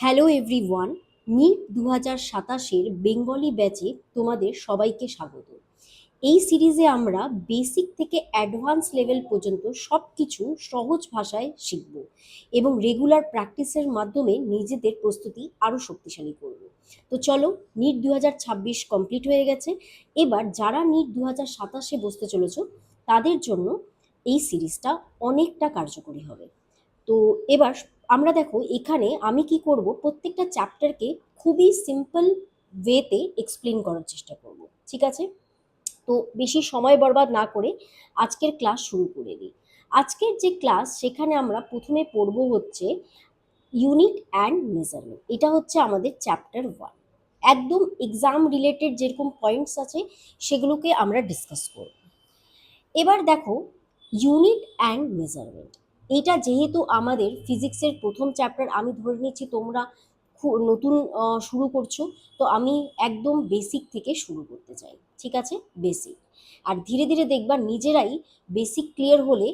Hello everyone, NEET 2027-এর Bengali ব্যাচে তোমাদের সবাইকে স্বাগত। এই সিরিজে আমরা বেসিক থেকে অ্যাডভান্স লেভেল পর্যন্ত সব কিছু সহজ ভাষায় শিখব এবং রেগুলার প্র্যাকটিসের মাধ্যমে নিজেদের প্রস্তুতি আরও শক্তিশালী করব। তো চলো, নিট 2026 কমপ্লিট হয়ে গেছে। এবার যারা নিট 2027-এ বসতে চলেছ তাদের জন্য এই সিরিজটা অনেকটা কার্যকরী হবে। তো এবার আমরা দেখো, এখানে আমি কি করব, প্রত্যেকটা চ্যাপ্টারকে খুবই সিম্পল ওয়েতে এক্সপ্লেন করার চেষ্টা করব। ঠিক আছে? তো বেশি সময় বরবাদ না করে আজকের ক্লাস শুরু করে দিই। আজকের যে ক্লাস, সেখানে আমরা প্রথমে পড়ব হচ্ছে ইউনিট অ্যান্ড মেজারমেন্ট। এটা হচ্ছে আমাদের চ্যাপ্টার 1। একদম এক্সাম রিলেটেড যেরকম পয়েন্টস আছে সেগুলোকে আমরা ডিসকাস করব। এবার দেখো, ইউনিট অ্যান্ড মেজারমেন্ট, এটা যেহেতু আমাদের ফিজিক্সের প্রথম চ্যাপ্টার, আমি ধরে নিচ্ছি তোমরা নতুন শুরু করছো, তো আমি একদম বেসিক থেকে শুরু করতে চাই। ঠিক আছে? বেসিক। আর ধীরে ধীরে দেখবা নিজেরাই বেসিক ক্লিয়ার হলে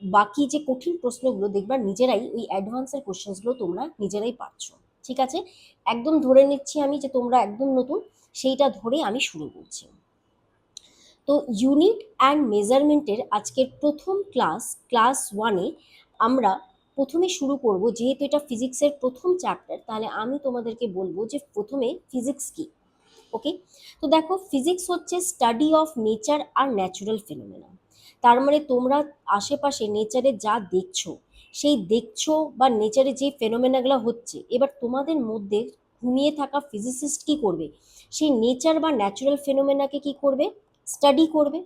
বাকি যে কঠিন প্রশ্নগুলো দেখবা নিজেরাই ওই অ্যাডভান্সের কোশ্চেন্সগুলো তোমরা নিজেরাই পারছো। ঠিক আছে? একদম ধরে নিচ্ছি আমি যে তোমরা একদম নতুন, সেইটা ধরে আমি শুরু করছি। তো ইউনিট অ্যান্ড মেজারমেন্টের আজকের প্রথম ক্লাস 1-এ আমরা প্রথমে শুরু করব। যেহেতু এটা ফিজিক্সের প্রথম চ্যাপ্টার, তাহলে আমি তোমাদেরকে বলবো যে প্রথমে ফিজিক্স কি। ওকে? তো দেখো, ফিজিক্স হচ্ছে স্টাডি অফ নেচার আর ন্যাচুরাল ফেনোমেনা। তার মানে তোমরা আশেপাশে নেচারে যা দেখছো, সেই দেখছো বা নেচারে যে ফেনোমেনাগুলো হচ্ছে, এবার তোমাদের মধ্যে ঘুমিয়ে থাকা ফিজিসিস্ট কি করবে, সেই নেচার বা ন্যাচুরাল ফেনোমেনাকে কি করবে, স্টাডি করবে।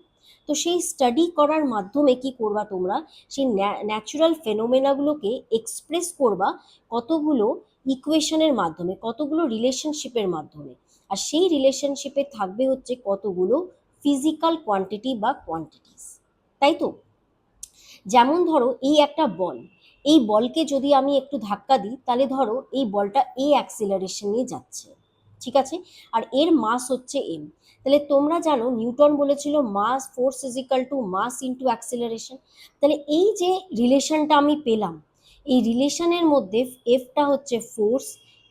তো সেই স্টাডি করার মাধ্যমে কি করবা তোমরা, সেই ন্যাচুরাল ফেনোমেনাগুলোকে এক্সপ্রেস করবা কতগুলো ইকুয়েশনের মাধ্যমে, কতগুলো রিলেশনশিপের মাধ্যমে। আর সেই রিলেশনশিপে থাকবে হচ্ছে কতগুলো ফিজিক্যাল কোয়ান্টিটি বা কোয়ান্টিটিস। তাই তো? যেমন ধরো, এই একটা বল, এই বলকে যদি আমি একটু ধাক্কা দিই, তাহলে ধরো এই বলটা অ্যাক্সিলারেশন নিয়ে যাচ্ছে। ঠিক আছে? আর এর মাস হচ্ছে এম। তাহলে তোমরা জানো নিউটন বলেছিল mass force is equal to mass into acceleration. তাহলে এই যে রিলেশনটা আমি পেলাম, এই রিলেশনের মধ্যে এফটা হচ্ছে ফোর্স,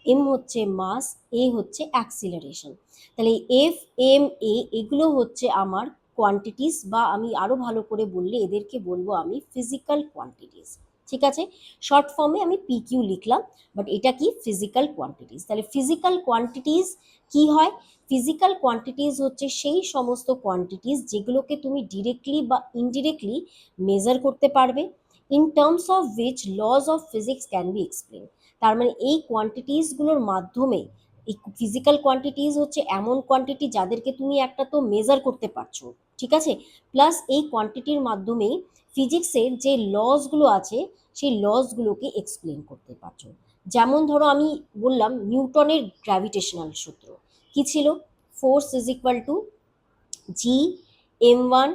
এম হচ্ছে মাস, এ হচ্ছে অ্যাক্সিলারেশন। তাহলে এফ, এম, এ এগুলো হচ্ছে আমার কোয়ান্টিটিস, বা আমি আরো ভালো করে বললে এদেরকে বলবো আমি ফিজিক্যাল কোয়ান্টিটিস। ঠিক আছে? শর্ট ফর্মে আমি পিকিউ লিখলাম, বাট এটা কি, ফিজিক্যাল কোয়ান্টিটিস। তাহলে ফিজিক্যাল কোয়ান্টিটিস কি হয়? ফিজিক্যাল কোয়ান্টিটিস হচ্ছে সেই সমস্ত কোয়ান্টিটিস যেগুলোকে তুমি ডিরেক্টলি বা ইনডিরেক্টলি মেজার করতে পারবে, in terms of which lodge of physics can be explain. তার মানে এই কোয়ান্টিটিসগুলোর মাধ্যমে, এই ফিজিক্যাল কোয়ান্টিটিস হচ্ছে এমন কোয়ান্টিটি যাদেরকে তুমি একটা তো মেজার করতে পারছো। ঠিক আছে? প্লাস এই কোয়ান্টিটির মাধ্যমেই ফিজিক্সের যে লসগুলো আছে সেই লসগুলোকে এক্সপ্লেন করতে পারছো। যেমন ধরো, আমি বললাম নিউটনের গ্র্যাভিটেশনাল সূত্র কি ছিল, force is equal to G m1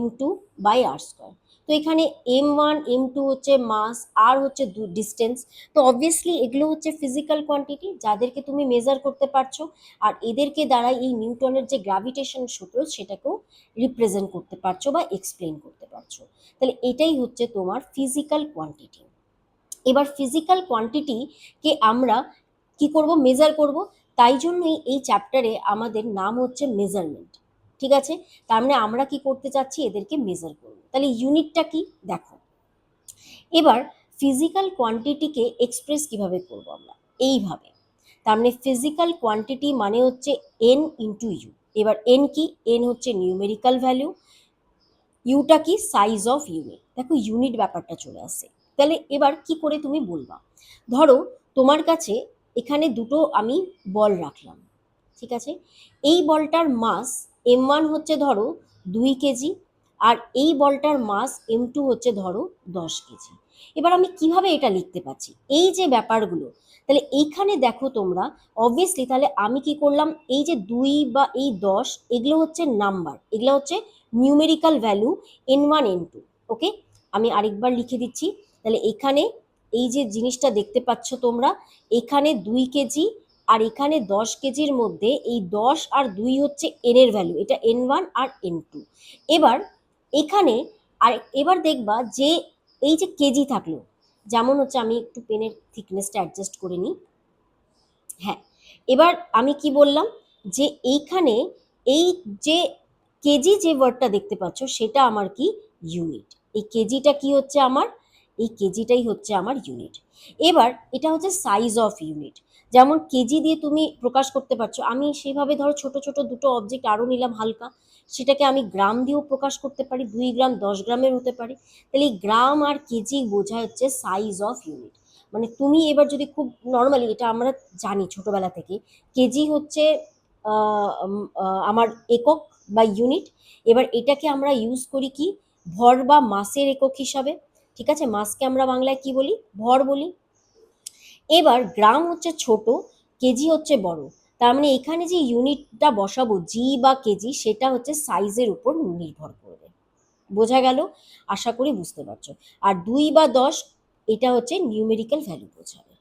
m2 by r square. তো এখানে m1 m2 হচ্ছে মাস, আর হচ্ছে ডিস্টেন্স। তো অবভিয়াসলি এগুলো হচ্ছে ফিজিক্যাল কোয়ান্টিটি যাদেরকে তুমি মেজার করতে পারছো, আর এদেরকে দ্বারা এই নিউটনের যে গ্র্যাভিটেশন সূত্র সেটাকেও রিপ্রেজেন্ট করতে পারছো বা এক্সপ্লেন করতে পারছো। তাহলে এটাই হচ্ছে তোমার ফিজিক্যাল কোয়ান্টিটি। এবার ফিজিক্যাল কোয়ান্টিটিকে আমরা কি করব, মেজার করব। তাই জন্যই এই চ্যাপ্টারে আমাদের নাম হচ্ছে মেজারমেন্ট। ঠিক আছে? তার মানে আমরা কি করতে চাচ্ছি, এদেরকে মেজার করব। তাহলে ইউনিটটা কি দেখো। এবার ফিজিক্যাল কোয়ান্টিটিকে এক্সপ্রেস কিভাবে করব আমরা, এইভাবে। তার মানে ফিজিক্যাল কোয়ান্টিটি মানে হচ্ছে এন ইন্টু ইউ। এবার এন কি, এন হচ্ছে নিউমেরিক্যাল ভ্যালু, ইউটা কি, সাইজ অফ ইউনিট। দেখো ইউনিট ব্যাপারটা চলে আসে। তাহলে এবার কি করে তুমি বলবা, ধরো তোমার কাছে এখানে দুটো আমি বল রাখলাম। ঠিক আছে? এই বলটার মাস m1 হচ্ছে ধরো 2 কেজি, আর এই বলটার মাস m2 হচ্ছে ধরো 10 কেজি। এবার আমি কিভাবে এটা লিখতে পাচ্ছি, এই যে ব্যাপারগুলো, তাহলে এইখানে দেখো তোমরা অবভিয়াসলি, তাহলে আমি কি করলাম, এই যে 2 বা এই 10 এগুলো হচ্ছে নাম্বার, এগুলো হচ্ছে নিউমেরিক্যাল ভ্যালু n1 n2। ওকে? আমি আরেকবার লিখে দিচ্ছি। তাহলে এখানে এই যে জিনিসটা দেখতে পাচ্ছ তোমরা, এখানে 2 কেজি আর এখানে 10 কেজির মধ্যে এই 10 আর 2 হচ্ছে এন এর ভ্যালু, এটা n1 আর n2। এবার এখানে আর এবার দেখবা যে এই যে কেজি থাকলো, যেমন হচ্ছে আমি একটু পেনের থিকনেসটা অ্যাডজাস্ট করে নিই। হ্যাঁ, এবার আমি কি বললাম যে এইখানে এই যে কেজি যে ওয়ার্ডটা দেখতে পাচ্ছ সেটা আমার কি ইউনিট। এই কেজিটা কি হচ্ছে আমার, এই কেজিটাই হচ্ছে আমার ইউনিট। এবার এটা হচ্ছে সাইজ অফ ইউনিট। যেমন কেজি দিয়ে তুমি প্রকাশ করতে পারছো, আমি সেইভাবে ধরো ছোট ছোট দুটো অবজেক্ট আরো নিলাম হালকা, সেটাকে আমি গ্রাম দিয়েও প্রকাশ করতে পারি, 2 গ্রাম 10 গ্রামের হতে পারে। তাহলে এই গ্রাম আর কেজি বোঝা হচ্ছে সাইজ অফ ইউনিট। মানে তুমি এবার যদি খুব নর্মালি, এটা আমরা জানি ছোটবেলা থেকে, কেজি হচ্ছে আমার একক বা ইউনিট। এবার এটাকে আমরা ইউজ করি কি ভর বা মাসের একক হিসাবে। ঠিক আছে, মাসকে আমরা বাংলায় কি বলি, ভর বলি। এবার গ্রাম হচ্ছে ছোট, কেজি হচ্ছে বড়। তার মানে এখানে যে ইউনিটটা বসাবো জি বা কেজি, সেটা হচ্ছে সাইজের উপর নির্ভর করবে। বোঝা গেল? আশা করি বুঝতে পারছো। আর 2 বা 10 এটা হচ্ছে নিউমেরিক্যাল ভ্যালু বোঝাবে।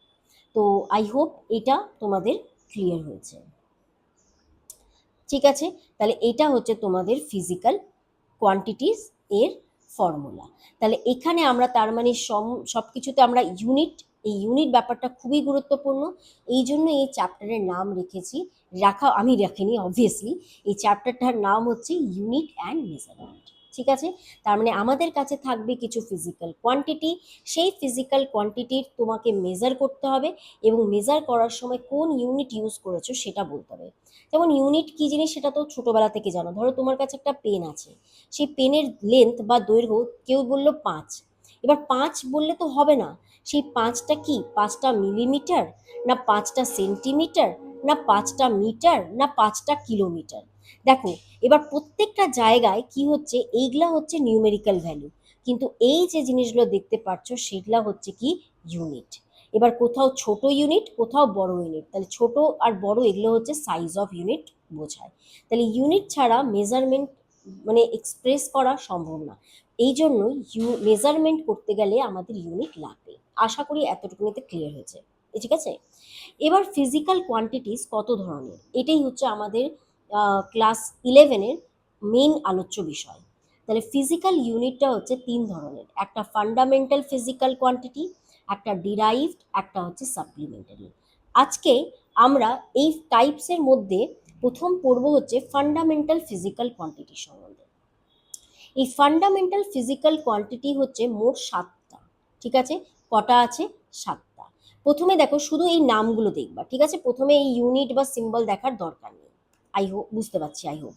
তো আই হোপ এটা তোমাদের ক্লিয়ার হয়েছে। ঠিক আছে, তাহলে এটা হচ্ছে তোমাদের ফিজিক্যাল কোয়ান্টিটিস এর ফর্মুলা। তাহলে এখানে আমরা তার মানে সব কিছুতে আমরা ইউনিট, এই ইউনিট ব্যাপারটা খুবই গুরুত্বপূর্ণ। এই জন্য এই চ্যাপ্টারের নাম রেখেছি, আমি রাখিনি অবভিয়াসলি, এই চ্যাপ্টারটার নাম হচ্ছে ইউনিট অ্যান্ড মেজারমেন্ট। ঠিক আছে, তার মানে আমাদের কাছে থাকবে কিছু ফিজিক্যাল কোয়ান্টিটি, সেই ফিজিক্যাল কোয়ান্টিটির তোমাকে মেজার করতে হবে, এবং মেজার করার সময় কোন ইউনিট ইউজ করেছো সেটা বলতে হবে। যেমন ইউনিট কি জিনিস সেটা তো ছোটবেলা থেকে জানো। ধরো তোমার কাছে একটা পেন আছে, সেই পেনের লেন্থ বা দৈর্ঘ্য কেউ বললো 5, এবার 5 বললে তো হবে না, সেই 5টা কি 5টা মিলিমিটার, না 5টা সেন্টিমিটার, না 5টা মিটার, না 5টা কিলোমিটার। দেখো, এবার প্রত্যেকটা জায়গায় কি হচ্ছে, এইগুলা হচ্ছে নিউমেরিক্যাল ভ্যালু, কিন্তু এই যে জিনিসগুলো দেখতে পাচ্ছ সেগুলা হচ্ছে কি ইউনিট। এবার কোথাও ছোট ইউনিট, কোথাও বড় ইউনিট, তাহলে ছোট আর বড় এগুলো হচ্ছে সাইজ অফ ইউনিট বোঝায়। তাহলে ইউনিট ছাড়া মেজারমেন্ট মানে এক্সপ্রেস করা সম্ভব না। এই জন্য মেজারমেন্ট করতে গেলে আমাদের ইউনিট লাগবে। আশা করি এতটুকুনিতে ক্লিয়ার হয়েছে। ঠিক আছে, এবার ফিজিক্যাল কোয়ান্টিটিস কত ধরনের, এটাই হচ্ছে আমাদের ক্লাস 11-এর মেইন আলোচ্য বিষয়। তাহলে ফিজিক্যাল ইউনিটটা হচ্ছে 3 ধরনের, একটা ফান্ডামেন্টাল ফিজিক্যাল কোয়ান্টিটি, একটা ডিরাইভড, একটা হচ্ছে সাপ্লিমেন্টারি। আজকে আমরা এই টাইপসের মধ্যে প্রথম পড়ব হচ্ছে ফান্ডামেন্টাল ফিজিক্যাল কোয়ান্টিটি সম্বন্ধে। এই ফান্ডামেন্টাল ফিজিক্যাল কোয়ান্টিটি হচ্ছে মোট 7টা। ঠিক আছে, কটা আছে, 7টা। প্রথমে দেখো শুধু এই নামগুলো দেখবা, ঠিক আছে, প্রথমে এই ইউনিট বা সিম্বল দেখার দরকার নেই। আই হোপ বুঝতে পারছি, আই হোপ।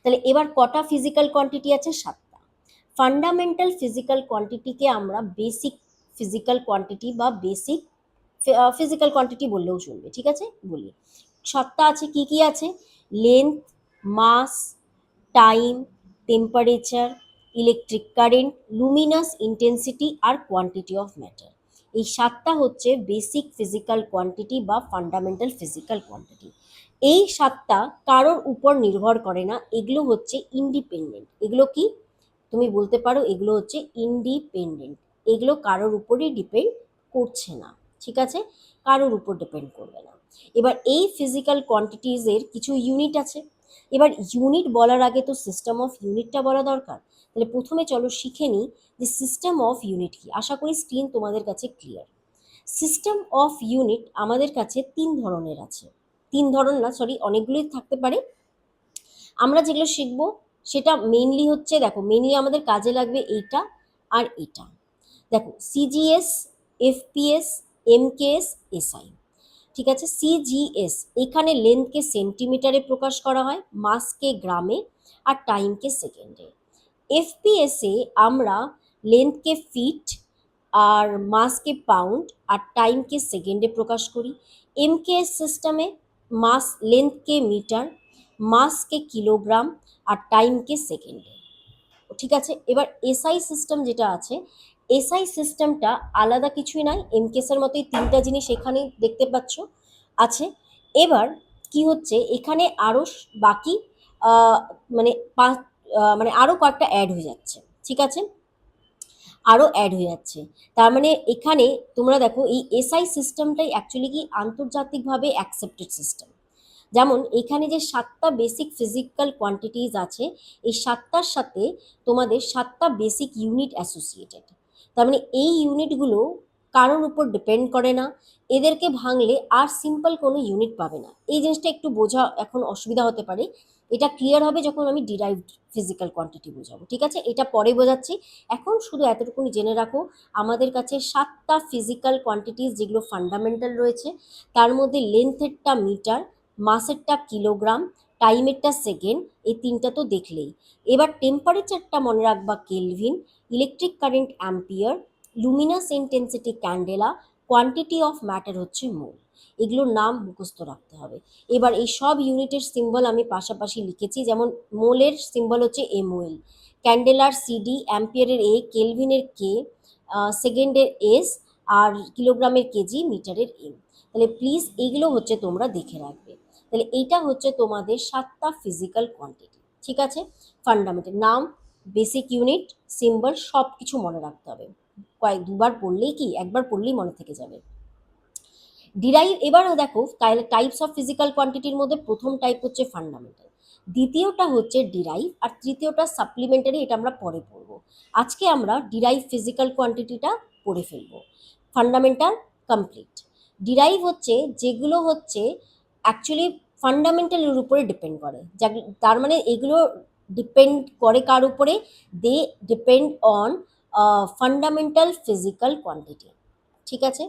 তাহলে এবার কটা ফিজিক্যাল কোয়ান্টিটি আছে, 7টা। ফান্ডামেন্টাল ফিজিক্যাল কোয়ান্টিটিকে আমরা বেসিক ফিজিক্যাল কোয়ান্টিটি বা বেসিক ফিজিক্যাল কোয়ান্টিটি বললেও চলবে। ঠিক আছে, বলি 7টা আছে। কি কি আছে, length, mass, time, temperature, electric current, luminous intensity আর কোয়ান্টিটি অফ ম্যাটার। এই 7টা হচ্ছে বেসিক ফিজিক্যাল কোয়ান্টিটি বা ফান্ডামেন্টাল ফিজিক্যাল কোয়ান্টিটি। এই 7টা কারোর উপর নির্ভর করে না, এগুলো হচ্ছে ইন্ডিপেন্ডেন্ট। এগুলো কি তুমি বলতে পারো, এগুলো হচ্ছে ইন্ডিপেন্ডেন্ট, এগুলো কারোর উপরই ডিপেন্ড করছে না। ঠিক আছে, কারোর উপর ডিপেন্ড করবে না। এবার এই ফিজিক্যাল কোয়ান্টিটিজের কিছু ইউনিট আছে। এবার ইউনিট বলার আগে তো সিস্টেম অফ ইউনিটটা বলা দরকার। তাহলে প্রথমে চলো শিখে নিই যে সিস্টেম অফ ইউনিট কি। আশা করি স্ক্রিন তোমাদের কাছে ক্লিয়ার। সিস্টেম অফ ইউনিট আমাদের কাছে 3 ধরনের আছে। 3 ধরন না, সরি, অনেকগুলোই থাকতে পারে। আমরা যেগুলো শিখবো সেটা মেইনলি হচ্ছে, দেখো মেইনলি আমাদের কাজে লাগবে এইটা আর এটা। দেখো সিজিএস, এফপিএস, এমকেএস, এসআই। ঠিক আছে, সিজিএস এখানে লেন্থকে সেন্টিমিটারে প্রকাশ করা হয়, মাসকে গ্রামে, আর টাইমকে সেকেন্ডে। এফপিএসে আমরা লেন্থকে ফিট, আর মাসকে পাউন্ড, আর টাইমকে সেকেন্ডে প্রকাশ করি। এমকেএস সিস্টেমে মাস লেন্থকে মিটার, মাসকে কিলোগ্রাম, আর টাইমকে সেকেন্ডে। ঠিক আছে, এবার এসআই সিস্টেম যেটা আছে, এসআই সিস্টেমটা আলাদা কিছুই নয়, এমকেএসের মতোই 3টা জিনিস এখানে দেখতে পাচ্ছ আছে। এবার কি হচ্ছে, এখানে আরো বাকি আহ, মানে মানে আরো কয়েকটা অ্যাড হয়ে যাচ্ছে। ঠিক আছে, আরো অ্যাড হয়ে যাচ্ছে। তার মানে এখানে তোমরা দেখো এই এসআই সিস্টেমটাই অ্যাকচুয়ালি কি আন্তর্জাতিকভাবে অ্যাকসেপ্টেড সিস্টেম। যেমন এখানে যে 7টা বেসিক ফিজিক্যাল কোয়ান্টিটিস আছে, এই 7টার সাথে তোমাদের 7টা বেসিক ইউনিট অ্যাসোসিয়েটেড। তার মানে এই ইউনিটগুলো কারোর উপর ডিপেন্ড করে না, এদেরকে ভাঙলে আর সিম্পল কোনো ইউনিট পাবে না। এই জিনিসটা একটু বোঝা এখন অসুবিধা হতে পারে, এটা ক্লিয়ার হবে যখন আমি ডিরাইভড ফিজিক্যাল কোয়ান্টিটি বোঝাবো, ঠিক আছে? এটা পরে বোঝাচ্ছি। এখন শুধু এতটুকুনি জেনে রাখো, আমাদের কাছে 7টা ফিজিক্যাল কোয়ান্টিটিস যেগুলো ফান্ডামেন্টাল রয়েছে, তার মধ্যে লেন্থেরটা মিটার, মাসেরটা কিলোগ্রাম, টাইমেরটা সেকেন্ড, এই তিনটা তো দেখলেই। এবার টেম্পারেচারটা মনে রাখবা kelvin, electric current ampere, luminous intensity candela, quantity of matter হচ্ছে মোল। এগুলোর নাম মুখস্থ রাখতে হবে। এবার এই সব ইউনিটের সিম্বল আমি পাশাপাশি লিখেছি, যেমন মোলের সিম্বল হচ্ছে এমওএল, ক্যান্ডেলার সিডি, অ্যাম্পিয়ারের এ, কেলভিনের কে, সেকেন্ডের এস, আর কিলোগ্রামের কেজি, মিটারের এম। তাহলে প্লিজ এইগুলো হচ্ছে তোমরা দেখে রাখবে। তাহলে এইটা হচ্ছে তোমাদের 7টা ফিজিক্যাল কোয়ান্টিটি, ঠিক আছে? ফান্ডামেন্টাল নাম, বেসিক ইউনিট, সিম্বল সব কিছু মনে রাখতে হবে। দুবার পড়লেই কি, একবার পড়লেই মনে থেকে যাবে। ডিরাইভ, এবার দেখো তাহলে টাইপস অফ ফিজিক্যাল কোয়ান্টিটির মধ্যে প্রথম টাইপ হচ্ছে ফান্ডামেন্টাল, দ্বিতীয়টা হচ্ছে ডিরাইভ, আর তৃতীয়টা সাপ্লিমেন্টারি, এটা আমরা পরে পড়বো। আজকে আমরা ডিরাইভ ফিজিক্যাল কোয়ান্টিটিটা পড়ে ফেলবো। Fundamental complete. ডিরাইভ হচ্ছে যেগুলো হচ্ছে অ্যাকচুয়ালি ফান্ডামেন্টালের উপরে ডিপেন্ড করে, তার মানে এগুলো ডিপেন্ড করে কার উপরে? They depend on fundamental physical quantity, ঠিক আছে?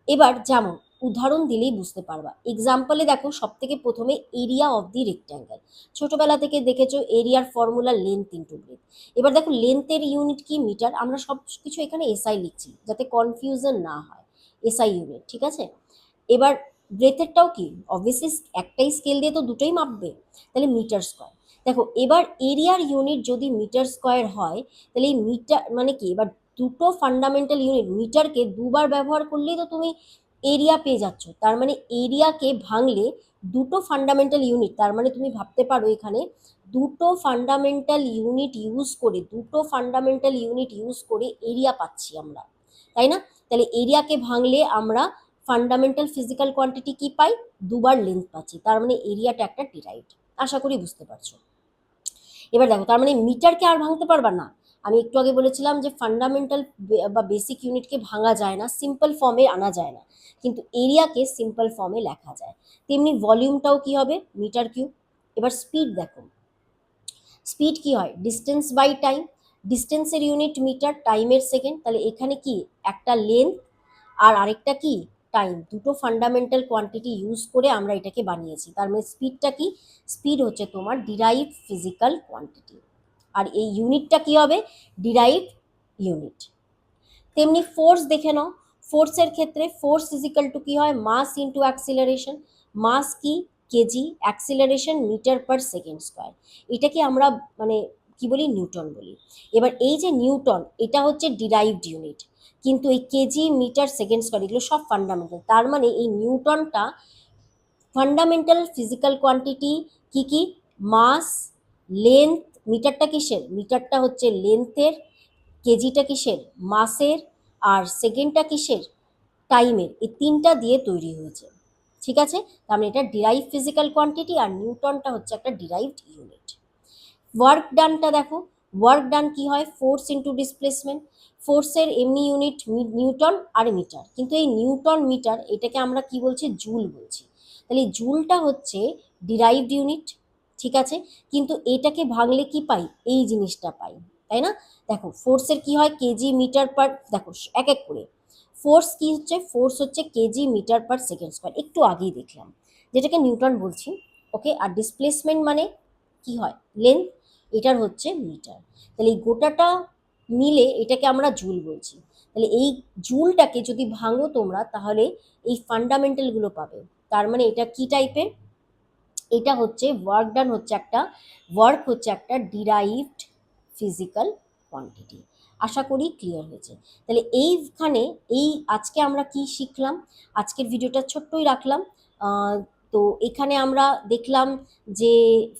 এবার যেমন উদাহরণ দিলেই বুঝতে পারবা। এক্সাম্পলে দেখো, সব থেকে প্রথমে এরিয়া অফ দি রেক্ট্যাঙ্গেল, ছোটবেলা থেকে দেখেছো এরিয়ার ফর্মুলা লেন্থ ইন্টু ব্রেথ। এবার দেখো লেন্থের ইউনিট কি? মিটার। আমরা সব কিছু এখানে এসআই লিখছি যাতে কনফিউশন না হয়, এসআই ইউনিট, ঠিক আছে? এবার ব্রেথেরটাও কি, অবভিয়াসলি একটাই স্কেল দিয়ে তো দুটোই মাপবে, তাহলে মিটার স্কোয়ার। দেখো এবার এরিয়ার ইউনিট যদি মিটার স্কোয়ার হয়, তাহলে এই মিটার মানে কি, এবার দুটো ফান্ডামেন্টাল ইউনিট, মিটারকে দুবার ব্যবহার করলেই তো তুমি এরিয়া পেয়ে যাচ্ছ। তার মানে এরিয়াকে ভাঙলে দুটো ফান্ডামেন্টাল ইউনিট, তার মানে তুমি ভাবতে পারো এখানে দুটো ফান্ডামেন্টাল ইউনিট ইউজ করে এরিয়া পাচ্ছি আমরা, তাই না? তাহলে এরিয়াকে ভাঙলে আমরা ফান্ডামেন্টাল ফিজিক্যাল কোয়ান্টিটি কি পাই? দুবার লেন্থ পাচ্ছি, তার মানে এরিয়াটা একটা ডিরাইভড। আশা করি বুঝতে পারছো। এবার দেখো, তার মানে মিটারকে আর ভাঙতে পারবা না। আমি একটু আগে বলেছিলাম যে ফান্ডামেন্টাল বা বেসিক ইউনিটকে ভাঙা যায় না, সিম্পল ফর্মে আনা যায় না, কিন্তু এরিয়াকে সিম্পল ফর্মে লেখা যায়। তেমনি ভলিউমটাও কি হবে? Metre cube. এবার স্পিড দেখো, স্পিড কি হয়? ডিস্টেন্স বাই টাইম, ডিস্টেন্সের ইউনিট মিটার, টাইমের সেকেন্ড। তাহলে এখানে কি, একটা লেন্থ আর আরেকটা কি, টাইম, দুটো ফান্ডামেন্টাল কোয়ান্টিটি ইউজ করে আমরা এটাকে বানিয়েছি। তার মানে স্পিডটা কি? স্পিড হচ্ছে তোমার ডিরাইভড ফিজিক্যাল কোয়ান্টিটি, আর এই ইউনিটটা কি হবে? Derived unit. তেমনি ফোর্স দেখে নাও, ফোর্সের ক্ষেত্রে ফোর্স ইজিক্যাল টু কি হয়? মাস ইন্টু অ্যাক্সিলারেশন। মাস কি? KG, acceleration metre per second square. এটাকে আমরা মানে কি বলি? নিউটন বলি। এবার এই যে নিউটন, এটা হচ্ছে ডিরাইভড ইউনিট, কিন্তু এই কেজি, মিটার, সেকেন্ড স্কোয়ার এগুলো সব ফান্ডামেন্টাল। তার মানে এই নিউটনটা ফান্ডামেন্টাল ফিজিক্যাল কোয়ান্টিটি কি কি? মাস, লেন্থ, মিটারটা কিসের? মিটারটা হচ্ছে লেন্থের, কেজিটা কিসের? মাসের, আর সেকেন্ডটা কিসের? টাইমের। এই তিনটা দিয়ে তৈরি হয়েছে, ঠিক আছে? তার মানে এটা ডিরাইভ ফিজিক্যাল কোয়ান্টিটি, আর নিউটনটা হচ্ছে একটা ডিরাইভড ইউনিট। ওয়ার্ক ডানটা দেখো, ওয়ার্ক ডান কি হয়? Force into displacement. ফোর্সের এমনি ইউনিট নিউটন আর মিটার, কিন্তু এই নিউটন মিটার এটাকে আমরা কি বলছি? জুল বলছি। তাহলে জুলটা হচ্ছে ডিরাইভড ইউনিট, ঠিক আছে? কিন্তু এটাকে ভাঙলে কি পাই? এই জিনিসটা পাই, তাই না? দেখো ফোর্সের কি হয়? কেজি মিটার পার, দেখো এক এক করে। ফোর্স কি হচ্ছে? ফোর্স হচ্ছে KG metre per second square, একটু আগেই দেখলাম, যেটাকে নিউটন বলছি, ওকে? আর ডিসপ্লেসমেন্ট মানে কি হয়? লেন্থ, এটার হচ্ছে মিটার। তাহলে এই গোটাটা মিলে এটাকে আমরা জুল বলছি। তাহলে এই জুলটাকে যদি ভাঙো তোমরা, তাহলে এই ফান্ডামেন্টালগুলো পাবে। তার মানে এটা কি টাইপের? এটা হচ্ছে ওয়ার্ক ডান, হচ্ছে একটা ওয়ার্ক, হচ্ছে একটা ডিরাইভড ফিজিক্যাল কোয়ান্টিটি। আশা করি ক্লিয়ার হয়েছে। তাহলে এইখানে আজকে আমরা কি শিখলাম? আজকের ভিডিওটা ছোট্টই রাখলাম। তো এখানে আমরা দেখলাম যে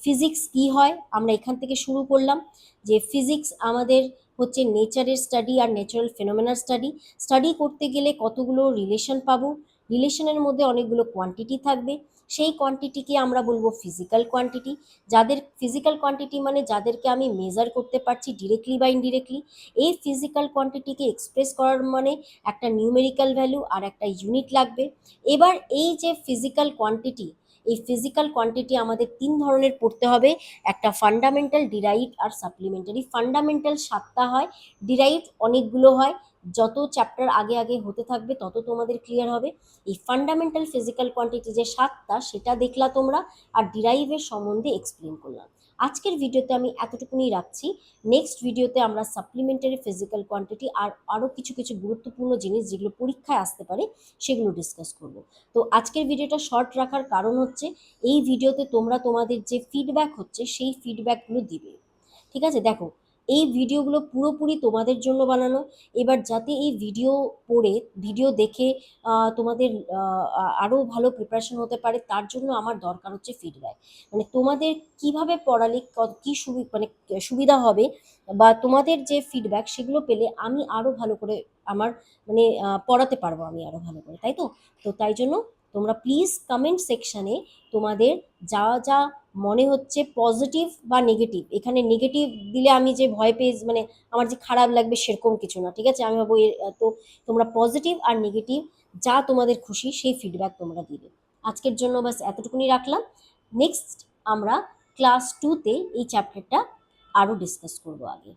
ফিজিক্স কি হয়, আমরা এখান থেকে শুরু করলাম যে ফিজিক্স আমাদের হচ্ছে নেচারের স্টাডি আর ন্যাচারাল ফেনোমেনার স্টাডি। স্টাডি করতে গেলে কতগুলো রিলেশন পাবো, রিলেশনের মধ্যে অনেকগুলো কোয়ান্টিটি থাকবে, সেই কোয়ান্টিটিকে আমরা বলবো ফিজিক্যাল কোয়ান্টিটি। যাদের ফিজিক্যাল কোয়ান্টিটি মানে যাদেরকে আমি মেজার করতে পারছি ডিরেক্টলি বা ইনডিরেক্টলি। এই ফিজিক্যাল কোয়ান্টিটিকে এক্সপ্রেস করার মানে একটা নিউমেরিক্যাল ভ্যালু আর একটা ইউনিট লাগবে। এবার এই যে ফিজিক্যাল কোয়ান্টিটি, এই ফিজিক্যাল কোয়ান্টিটি আমাদের তিন ধরনের পড়তে হবে, একটা ফান্ডামেন্টাল, ডিরাইভড আর সাপ্লিমেন্টারি। ফান্ডামেন্টাল 7টা হয়, ডিরাইভড অনেকগুলো হয়। যত চ্যাপ্টার আগে আগে হতে থাকবে তত তোমাদের ক্লিয়ার হবে। এই ফান্ডামেন্টাল ফিজিক্যাল কোয়ান্টিটি যে 7টা সেটা দেখলা তোমরা, আর ডিরাইভের সম্বন্ধে এক্সপ্লেন করলাম। আজকের ভিডিওতে আমি এতটুকুনি রাখছি। নেক্সট ভিডিওতে আমরা সাপ্লিমেন্টারি ফিজিক্যাল কোয়ান্টিটি আর আরও কিছু কিছু গুরুত্বপূর্ণ জিনিস যেগুলো পরীক্ষায় আসতে পারে সেগুলো ডিসকাস করব। তো আজকের ভিডিওটা শর্ট রাখার কারণ হচ্ছে এই ভিডিওতে তোমরা তোমাদের যে ফিডব্যাক হচ্ছে সেই ফিডব্যাকগুলো দিবে। ঠিক আছে, দেখো এই ভিডিওগুলো পুরোপুরি তোমাদের জন্য বানানো। এবার যাতে এই ভিডিও দেখে তোমাদের আরও ভালো প্রিপারেশন হতে পারে, তার জন্য আমার দরকার হচ্ছে ফিডব্যাক। মানে তোমাদের কিভাবে পড়ালে কী মানে সুবিধা হবে, বা তোমাদের যে ফিডব্যাক সেগুলো পেলে আমি আরও ভালো করে আমার মানে পড়াতে পারবো আমি আরও ভালো করে, তাই তো? তো তাই জন্য তোমরা প্লিজ কমেন্ট সেকশানে তোমাদের যা যা মনে হচ্ছে পজিটিভ বা নেগেটিভ, এখানে নেগেটিভ দিলে আমি যে ভয় পেয়ে মানে আমার যে খারাপ লাগবে সেরকম কিছু না, ঠিক আছে? আমি ভাবো তো তোমরা পজিটিভ আর নেগেটিভ যা তোমাদের খুশি সেই ফিডব্যাক তোমরা দিবে। আজকের জন্য বাস এতটুকুনি রাখলাম। নেক্সট আমরা ক্লাস 2তে এই চ্যাপ্টারটা আরও ডিসকাস করবো আগে।